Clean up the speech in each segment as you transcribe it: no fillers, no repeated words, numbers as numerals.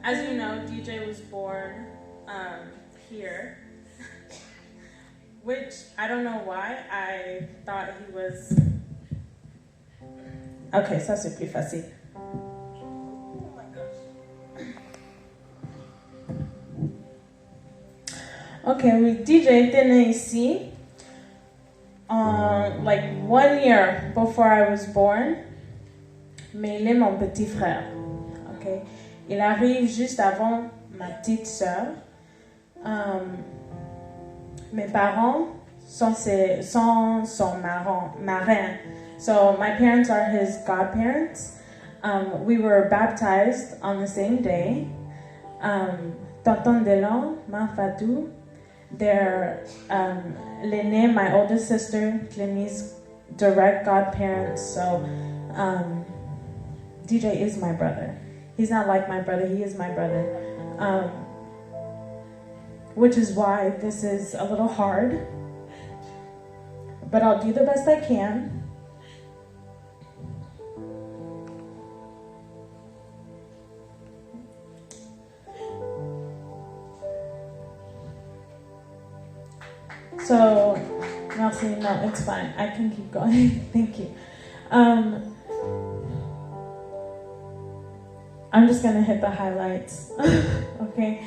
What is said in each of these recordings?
As you know, DJ was born here, which I don't know why. I thought he was... Okay, ça c'est plus facile. Oh my gosh. Okay, oui, DJ était né ici. Like 1 year before I was born. Mais il est mon petit frère. Okay? Il arrive juste avant ma petite sœur. Mes parents sont son marrains. So my parents are his godparents. We were baptized on the same day. Tonton Delin, Ma Fatou, they're l'aîné, my oldest sister, Clemie's direct godparents. So DJ is my brother. He's not like my brother, he is my brother. Which is why this is a little hard. But I'll do the best I can. So, merci, no, it's fine. I can keep going. Thank you. I'm just gonna hit the highlights. Okay.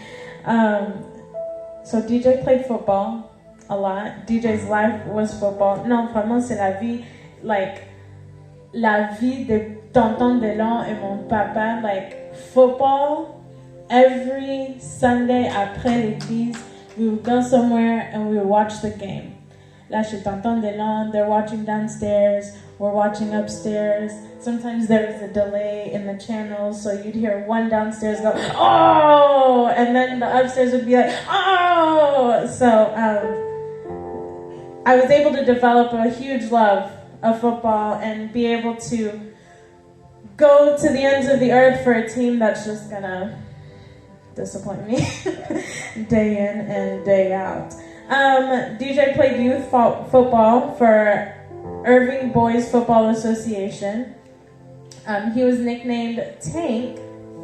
So DJ played football a lot. DJ's life was football. Non, vraiment, c'est la vie, like, la vie de Tonton Delin et mon papa, like, football, every Sunday après l'église, we would go somewhere and we would watch the game. Là, chez Tonton Delin, they're watching downstairs, we're watching upstairs. Sometimes there was a delay in the channels, so you'd hear one downstairs go, oh! And then the upstairs would be like, oh! So I was able to develop a huge love of football and be able to go to the ends of the earth for a team that's just gonna disappoint me day in and day out. DJ played youth football for Irving Boys Football Association. He was nicknamed Tank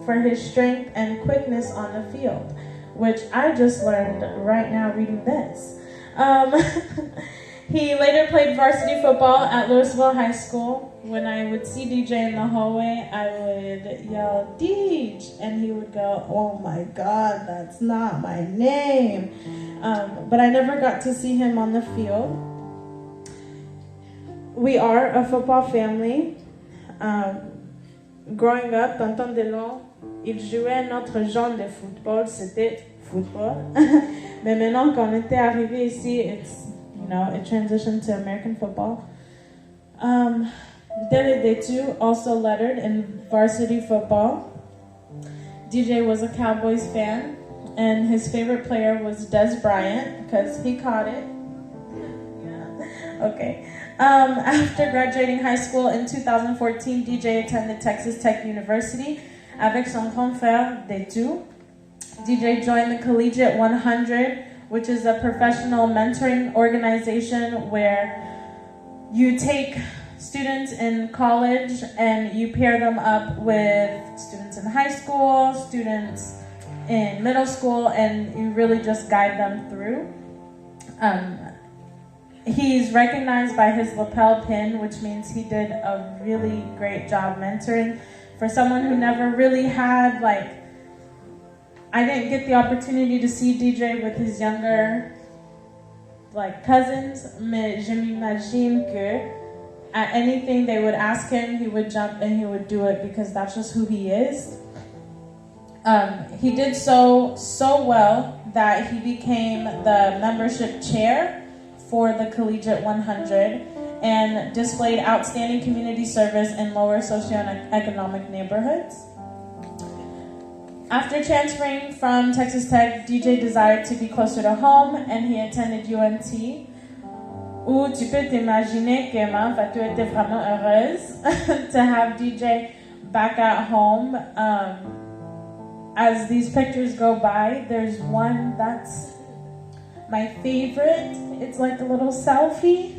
for his strength and quickness on the field, which I just learned right now reading this. He later played varsity football at Louisville High School. When I would see DJ in the hallway, I would yell, Deej, and he would go, oh my God, that's not my name. But I never got to see him on the field. We are a football family. Growing up, Tonton Delin, il jouait notre genre de football, c'était football. Mais maintenant qu'on était arrivé ici, it transitioned to American football. Delin also lettered in varsity football. DJ was a Cowboys fan, and his favorite player was Des Bryant because he caught it. Yeah. Okay. After graduating high school in 2014, DJ attended Texas Tech University avec son grand frère Detu. DJ joined the Collegiate 100, which is a professional mentoring organization where you take students in college and you pair them up with students in high school, students in middle school, and you really just guide them through. He's recognized by his lapel pin, which means he did a really great job mentoring. For someone who never really had, I didn't get the opportunity to see DJ with his younger, cousins, mais je m'imagine que at anything they would ask him, he would jump and he would do it because that's just who he is. He did so well that he became the membership chair for the Collegiate 100 and displayed outstanding community service in lower socioeconomic neighborhoods. After transferring from Texas Tech, DJ desired to be closer to home and he attended UNT, où tu peux t'imaginer que Ma Fatou était vraiment heureuse to have DJ back at home. As these pictures go by, there's one that's my favorite. It's like a little selfie.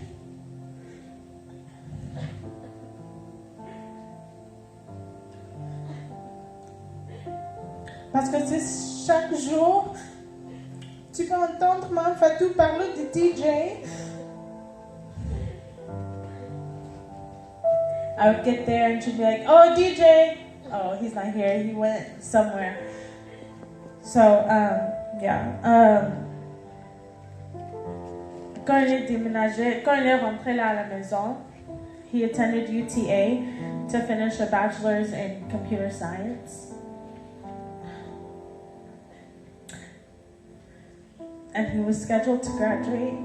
Parce que c'est chaque jour, tu peux entendre Mme Fatou parler de DJ. I would get there and she'd be like, oh, DJ. Oh, he's not here. He went somewhere. So, yeah. Quand il est déménagé, quand il est rentré là à la maison, he attended UTA to finish a bachelor's in computer science. And he was scheduled to graduate.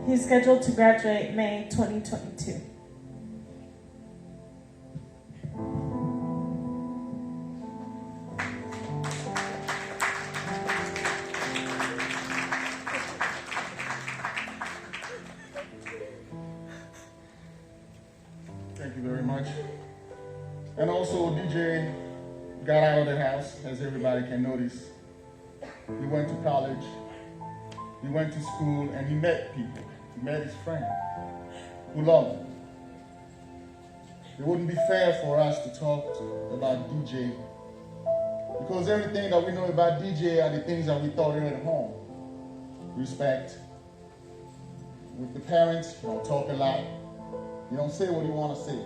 He's scheduled to graduate May 2022. Thank you very much. And also, DJ got out of the house, as everybody can notice. He went to college, he went to school, and he met people. He met his friend who loved him. It wouldn't be fair for us to talk about DJ because everything that we know about DJ are the things that we taught him at home. Respect. With the parents, you don't talk a lot. You don't say what you want to say.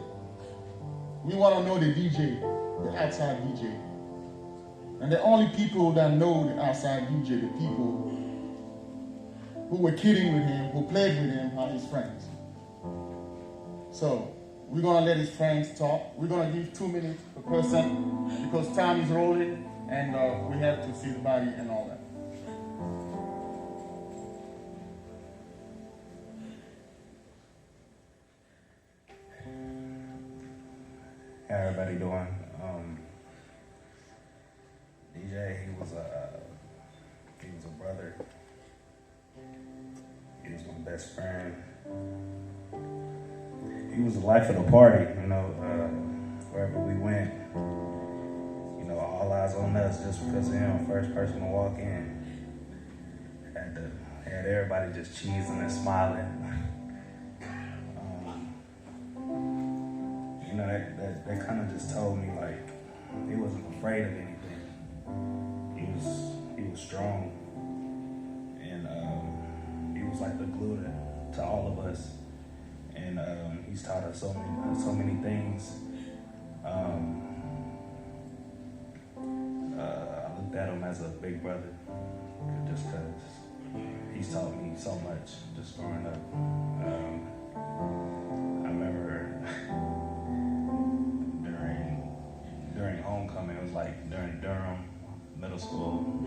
We want to know the DJ, the outside DJ. And the only people that know the outside DJ, the people who were kidding with him, who played with him, are his friends. So, we're going to let his friends talk. We're going to give 2 minutes per person because time is rolling and we have to see the body and all that. How everybody doing? DJ, he was a brother. He was my best friend. He was the life of the party, you know. Wherever we went, you know, all eyes on us just because of him. First person to walk in, had everybody just cheesing and smiling. You know, that kind of just told me like he wasn't afraid of anything. He was strong, and he was like the glue to all of us. And he's taught us so many things. I looked at him as a big brother, just because he's taught me so much just growing up. I remember during homecoming, it was like during Durham Middle School.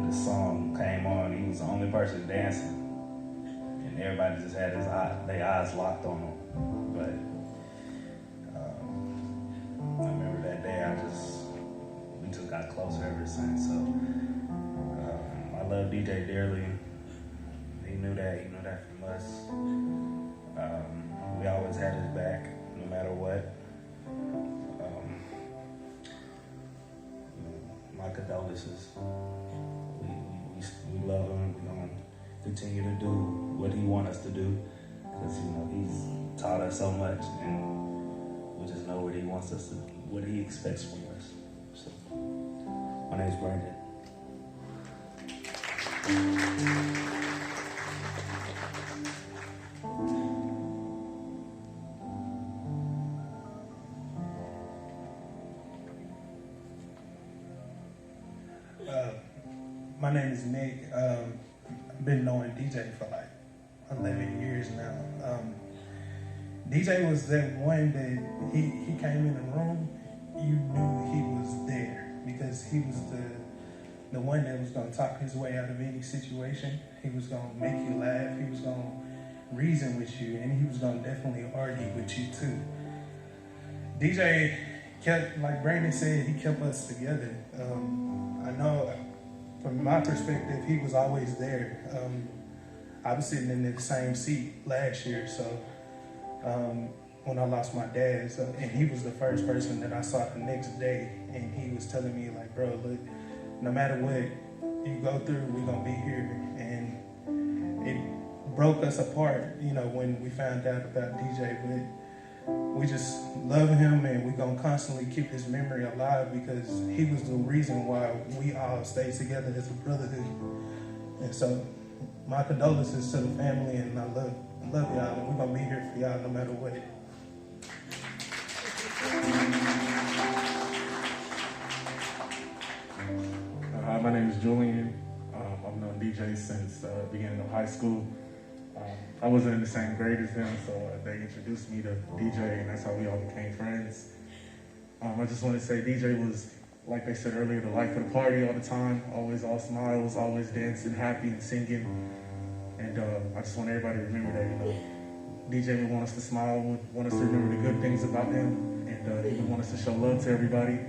This song came on. He was the only person dancing. And everybody just had their eyes locked on him. But I remember that day, we just got closer ever since. So I love DJ dearly. He knew that from us. We always had his back, no matter what. My condolences. We love him. We're gonna continue to do what he wants us to do, because he's taught us so much, and we just know what he wants us to, what he expects from us. So, my name's Brandon. My name is Nick. I've been knowing DJ for like 11 years now. DJ was that one that he came in the room, you knew he was there because he was the one that was going to talk his way out of any situation. He was going to make you laugh. He was going to reason with you, and he was going to definitely argue with you too. DJ kept, like Brandon said, he kept us together. I know from my perspective, he was always there. I was sitting in the same seat last year, so when I lost my dad. So, and he was the first person that I saw the next day, and he was telling me like, bro, look, no matter what you go through, we're gonna be here. And it broke us apart, you know, when we found out about DJ, but we just love him, and we're gonna constantly keep his memory alive because he was the reason why we all stayed together as a brotherhood. And so my condolences to the family, and I love y'all, and we're gonna be here for y'all no matter what. Hi, my name is Julian. I've known DJ since the beginning of high school. I wasn't in the same grade as him, so they introduced me to DJ, and that's how we all became friends. I just want to say DJ was, like they said earlier, the life of the party all the time, always all smiles, always dancing, happy and singing. And I just want everybody to remember that, you know, DJ would want us to smile, would want us to remember the good things about him, and he would want us to show love to everybody.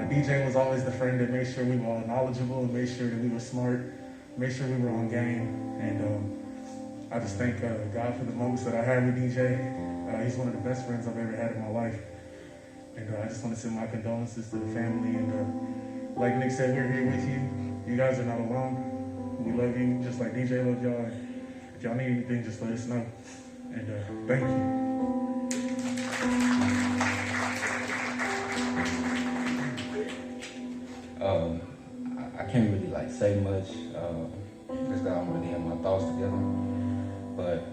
DJ was always the friend that made sure we were all knowledgeable and made sure that we were smart, made sure we were on game. And I just thank God for the moments that I had with DJ. He's one of the best friends I've ever had in my life. And I just want to send my condolences to the family. And like Nick said, we're here with you. You guys are not alone. We love you just like DJ loves y'all. If y'all need anything, just let us know. And thank you. I can't really like say much, just that I don't really have my thoughts together. But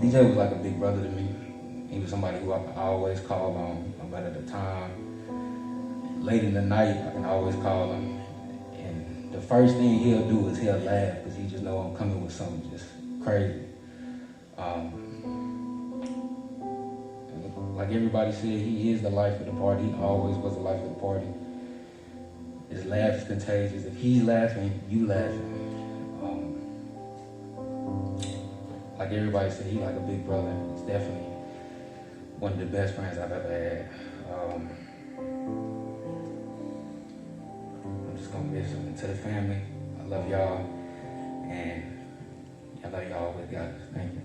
DJ was like a big brother to me. He was somebody who I always called on, no matter the time. Late in the night, I can always call him. And the first thing he'll do is he'll laugh because he just know I'm coming with something just crazy. Like everybody said, he is the life of the party. He always was the life of the party. His laugh is contagious. If he's laughing, you laughing. Like everybody said, he's like a big brother. He's definitely one of the best friends I've ever had. I'm just gonna miss him. And to the family, I love y'all, and I love y'all always, guys. Thank you.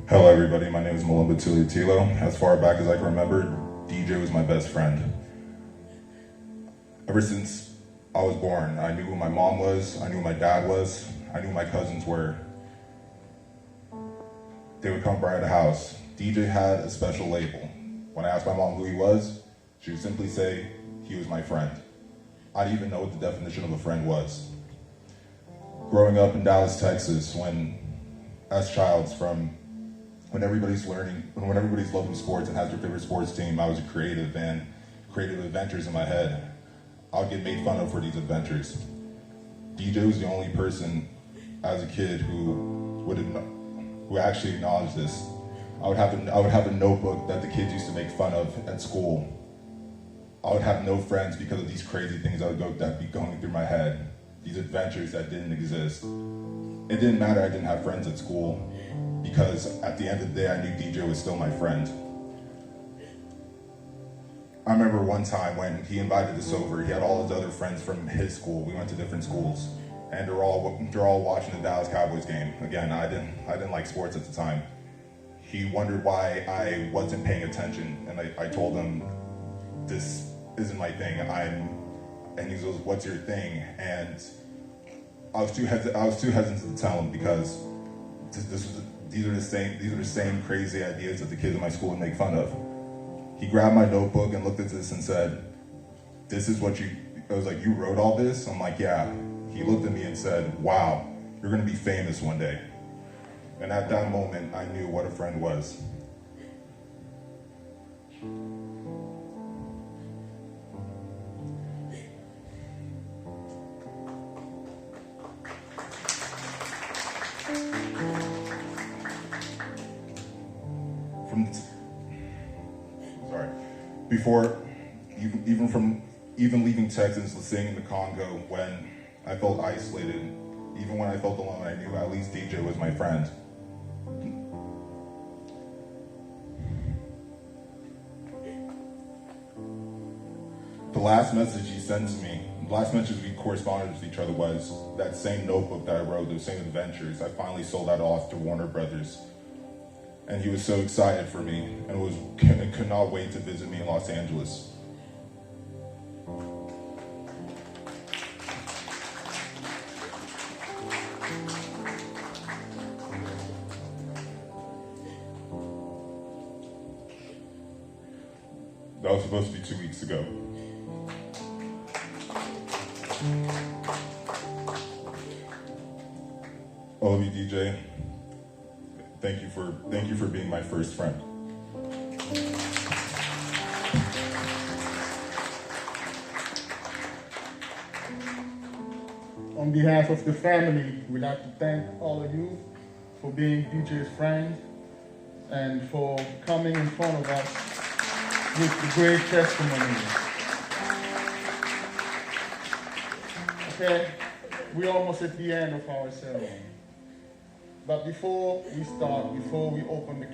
Hello everybody, my name is Malumba Tilo. As far back as I can remember, DJ was my best friend. Ever since I was born, I knew who my mom was, I knew who my dad was, I knew who my cousins were. They would come by the house. DJ had a special label. When I asked my mom who he was, she would simply say, he was my friend. I didn't even know what the definition of a friend was. Growing up in Dallas, Texas, when everybody's loving sports and has their favorite sports team, I was a creative, and creative adventures in my head. I would get made fun of for these adventures. DJ was the only person as a kid who actually acknowledged this. I would have a notebook that the kids used to make fun of at school. I would have no friends because of they'd be going through my head. These adventures that didn't exist. It didn't matter I didn't have friends at school, because at the end of the day, I knew DJ was still my friend. I remember one time when he invited us over, he had all his other friends from his school. We went to different schools, and they're all watching the Dallas Cowboys game. Again, I didn't like sports at the time. He wondered why I wasn't paying attention, and I told him, this isn't my thing. And he goes, what's your thing? And I was too hesitant to tell him because these are the same crazy ideas that the kids in my school would make fun of. He grabbed my notebook and looked at this and said, this is what I was like, you wrote all this? I'm like, yeah. He looked at me and said, wow, you're gonna be famous one day. And at that moment, I knew what a friend was. Before, even leaving Texas, staying in the Congo, when I felt isolated, even when I felt alone, I knew at least DJ was my friend. The last message he sent to me, the last message we corresponded with each other was that same notebook that I wrote, those same adventures. I finally sold that off to Warner Brothers. And he was so excited for me and could not wait to visit me in Los Angeles. That was supposed to be 2 weeks ago. I love you, DJ. Thank you for being my first friend. On behalf of the family, we'd like to thank all of you for being DJ's friend and for coming in front of us with the great testimony. Okay, we're almost at the end of our ceremony. But before we start, before we open the